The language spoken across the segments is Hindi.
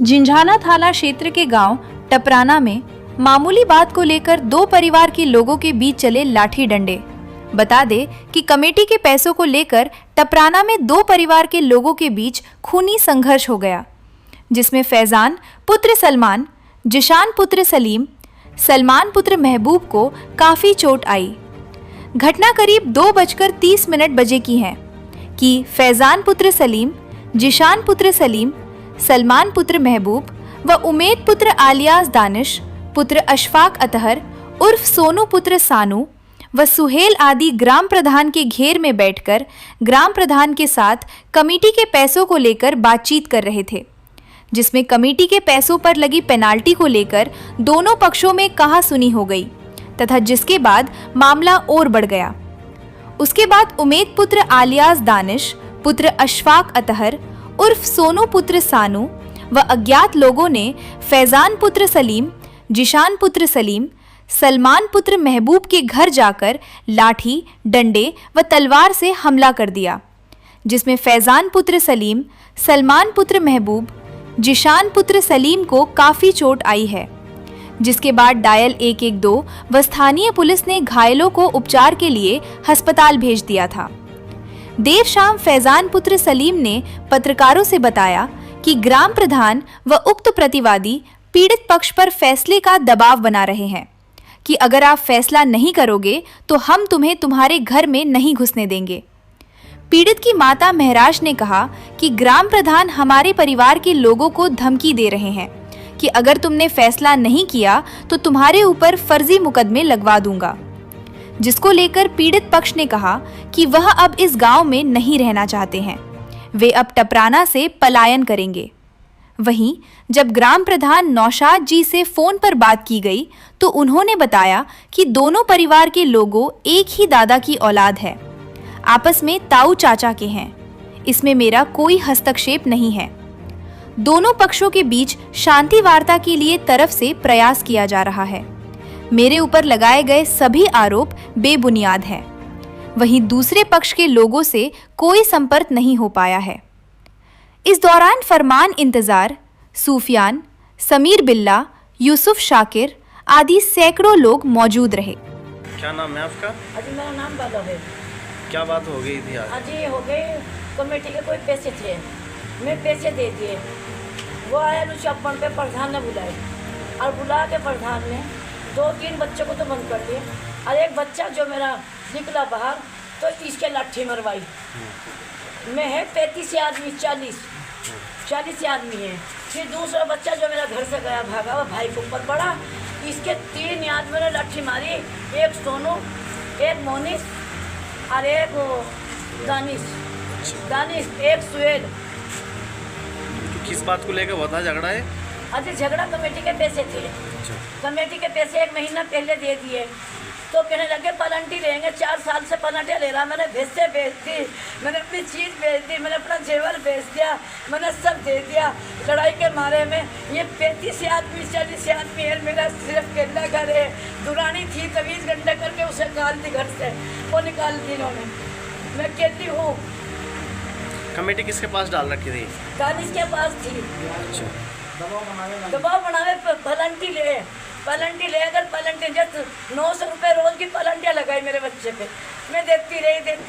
झिंझाना थाना क्षेत्र के गांव टपराना में मामूली बात को लेकर दो परिवार के लोगों के बीच चले लाठी डंडे। बता दे कि कमेटी के पैसों को लेकर टपराना में दो परिवार के लोगों के बीच खूनी संघर्ष हो गया, जिसमें फैजान पुत्र सलमान, जिशान पुत्र सलीम, सलमान पुत्र महबूब को काफी चोट आई। घटना करीब 2:30 बजे की है कि फैजान पुत्र सलीम, जिशान पुत्र सलीम, सलमान पुत्र महबूब व उमेद पुत्र आलियास दानिश पुत्र अशफाक अतहर उर्फ सोनू पुत्र सानू व सुहेल आदि ग्राम प्रधान के घेर में बैठकर ग्राम प्रधान के साथ कमेटी के पैसों को लेकर बातचीत कर रहे थे, जिसमें कमेटी के पैसों पर लगी पेनाल्टी को लेकर दोनों पक्षों में कहासुनी हो गई तथा जिसके बाद मामला और बढ़ गया। उसके बाद उमेद पुत्र आलियास दानिश पुत्र अशफाक अतहर उर्फ सोनू पुत्र सानू व अज्ञात लोगों ने फैजान पुत्र सलीम, जिशान पुत्र सलीम, सलमान पुत्र महबूब के घर जाकर लाठी, डंडे व तलवार से हमला कर दिया, जिसमें फैजान पुत्र सलीम, सलमान पुत्र महबूब, जिशान पुत्र सलीम को काफ़ी चोट आई है। जिसके बाद डायल 112 व स्थानीय पुलिस ने घायलों को उपचार के लिए अस्पताल भेज दिया था। देर शाम फैजान पुत्र सलीम ने पत्रकारों से बताया कि ग्राम प्रधान व उक्त प्रतिवादी पीड़ित पक्ष पर फैसले का दबाव बना रहे हैं कि अगर आप फैसला नहीं करोगे तो हम तुम्हें तुम्हारे घर में नहीं घुसने देंगे। पीड़ित की माता महराज ने कहा कि ग्राम प्रधान हमारे परिवार के लोगों को धमकी दे रहे हैं कि अगर तुमने फैसला नहीं किया तो तुम्हारे ऊपर फर्जी मुकदमे लगवा दूंगा, जिसको लेकर पीड़ित पक्ष ने कहा कि वह अब इस गांव में नहीं रहना चाहते हैं, वे अब टपराना से पलायन करेंगे। वहीं जब ग्राम प्रधान नौशाद जी से फोन पर बात की गई तो उन्होंने बताया कि दोनों परिवार के लोगों एक ही दादा की औलाद है, आपस में ताऊ चाचा के हैं, इसमें मेरा कोई हस्तक्षेप नहीं है। दोनों पक्षों के बीच शांति वार्ता के लिए तरफ से प्रयास किया जा रहा है। मेरे ऊपर लगाए गए सभी आरोप बेबुनियाद हैं। वहीं दूसरे पक्ष के लोगों से कोई संपर्क नहीं हो पाया है। इस दौरान फरमान इंतजार, सूफियान, समीर बिल्ला, यूसुफ शाकिर आदि सैकड़ों लोग मौजूद रहे। क्या नाम है आपका? अजी मेरा नाम बाबा है। क्या बात हो गई थी आज? अजी हो गए, कमेटी के कोई पैसे थे, मैं पैसे दे दिए। वो आया लुचापन पे प्रधान ने बुलाए और बुला के प्रधान ने 2-3 बच्चों को तो बंद कर दिए और एक बच्चा जो मेरा निकला बाहर तो इसके लाठी मरवाई। मैं है 35 आदमी, 40 आदमी है। फिर दूसरा बच्चा जो मेरा घर से गया भागा, वो भाई के ऊपर पड़ा, इसके 3 आदमियों ने लाठी मारी, एक सोनू, एक मोनिस और एक दानिश, एक सुहेल। किस बात को लेकर हुआ था झगड़ा है? अरे झगड़ा कमेटी के पैसे थे। कमेटी के पैसे 1 महीना पहले दे दिए तो कहने लगे पलंटी लेंगे, 4 साल से पलंटियाँ ले रहा। मैंने भैंसे बेच दी, मैंने अपनी चीज़ बेच दी, मैंने अपना जेवर बेच दिया, मैंने सब दे दिया। लड़ाई के मारे में ये 35 आदमी, 40 आदमी है, मेरा सिर्फ केला घर है। दुरानी थी, 24 घंटे करके उसे निकाल दी घर से, वो निकाल दी इन्होंने। मैं कहती हूँ कमेटी किसके पास डाल रखी थी? दानिश के पास थी। अच्छा, दबाव बनावे पलंटी ले अगर पलंटी जब 900 रुपये रोज की पलंटियाँ लगाई मेरे बच्चे पे। मैं देती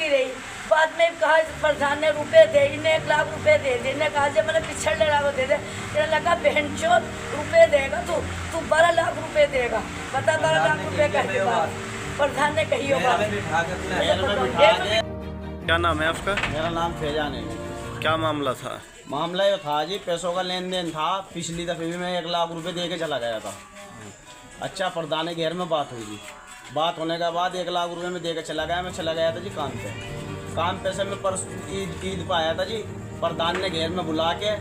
रही। बाद में कहा प्रधान ने रुपए दे, इन्हें 1 लाख रुपए दे दे। इन्हें कहा जब मैंने पिछड़ ले रहा दे दे, इन्हें लगा बहन चोर रुपये देगा तू 12 लाख रुपए देगा। बता 12 लाख रुपये का प्रधान ने कही होगा। क्या नाम है आपका? मेरा नाम फैजान है। क्या मामला था? मामला ये था जी, पैसों का लेन देन था। पिछली दफ़े भी मैं 1 लाख रुपए दे के चला गया था। अच्छा, प्रधान के घर में बात हुई। बात होने के बाद 1 लाख रुपए में दे के चला गया। मैं चला गया था जी काम पे से मैं ईद पर आया था जी। प्रधान ने घेर में बुला के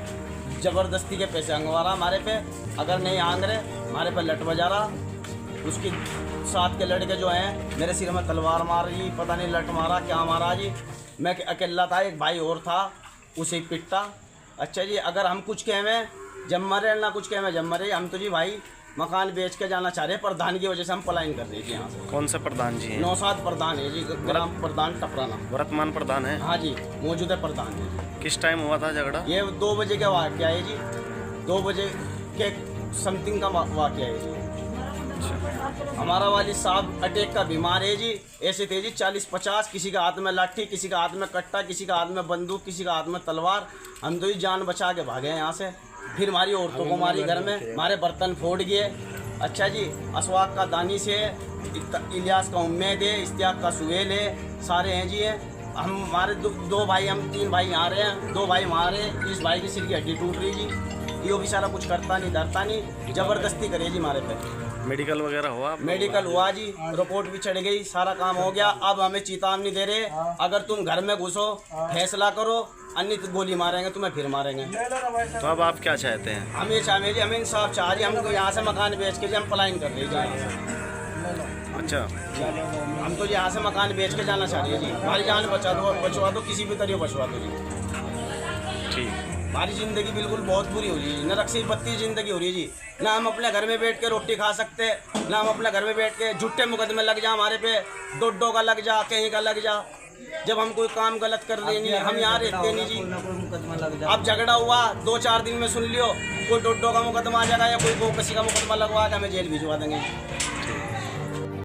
ज़बरदस्ती के पैसे अंगवा रहा हमारे पे। अगर नहीं आंग रहे हमारे पे लट बजा रहा। उसकी साथ के लड़के जो हैं मेरे सिर में तलवार मार रही, पता नहीं लट मारा क्या मारा जी। मैं अकेला था, एक भाई और था, उसे पिटता। अच्छा जी, अगर हम कुछ कहें जब मरे ना कुछ कहें जब मरे, हम तो जी भाई मकान बेच के जाना चाह रहे हैं। प्रधान की वजह से हम पलायन कर रहे थे यहाँ से। कौन सा प्रधान जी हैं? नौशाद प्रधान है जी, ग्राम प्रधान टपराना। वर्तमान प्रधान है? हाँ जी, मौजूदा प्रधान है। किस टाइम हुआ था झगड़ा? ये 2 बजे के वाक़या है जी। 2 बजे के समथिंग का वाकया है जी। हमारा वालिद साहब अटैक का बीमार है जी। ऐसे थे जी 40-50, किसी का हाथ में लाठी, किसी का हाथ में कट्टा, किसी का हाथ में बंदूक, किसी का हाथ में तलवार। हम तो ये जान बचा के भागे हैं यहाँ से। फिर हमारी औरतों को मारी घर में, हमारे बर्तन फोड़ गए। अच्छा जी, अशफाक का दानिश है, इलियास का उम्मीद है, इश्तियाक का सुहेल है, सारे हैं जी। हैं हम, हमारे दो भाई, हम 3 भाई यहाँ रहे हैं, 2 भाई वहाँ रहे। इस भाई की सिर की हड्डी टूट रही जी। ये भी सारा कुछ करता नहीं, डरता नहीं, ज़बरदस्ती करे जी हमारे पे। मेडिकल वगैरह हुआ? मेडिकल हुआ जी, रिपोर्ट भी चढ़ गई, सारा काम हो गया। अब हमें चेतावनी दे रहे, अगर तुम घर में घुसो फैसला करो, अन्यथा गोली मारेंगे, तुम्हें फिर मारेंगे। तो अब आप क्या चाहते हैं? हम ये चाहे जी, हमें इंसाफ चाह रही, हमको यहाँ से मकान बेच के जी हम पलायन कर रहे हैं। अच्छा, हम तो यहाँ से मकान बेच के जाना चाह रही है जी। हमारी जान बचवा दो, किसी भी तरह बचवा दो जी। ठीक। हमारी ज़िंदगी बिल्कुल बहुत बुरी हो रही है, नरक से बत्ती ज़िंदगी हो रही है जी। ना हम अपने घर में बैठ के रोटी खा सकते, ना हम अपने घर में बैठ के झूठे मुकदमे लग जा हमारे पे, डोडो का लग जा, कहीं का लग जा। जब हम कोई काम गलत कर रहे नहीं, हम यहाँ रहते नहीं जी। अब झगड़ा हुआ 2-4 दिन में सुन लियो, कोई डोडो का मुकदमा आ जाएगा या कोई किसी का मुकदमा लगवा के हमें जेल भिजवा देंगे।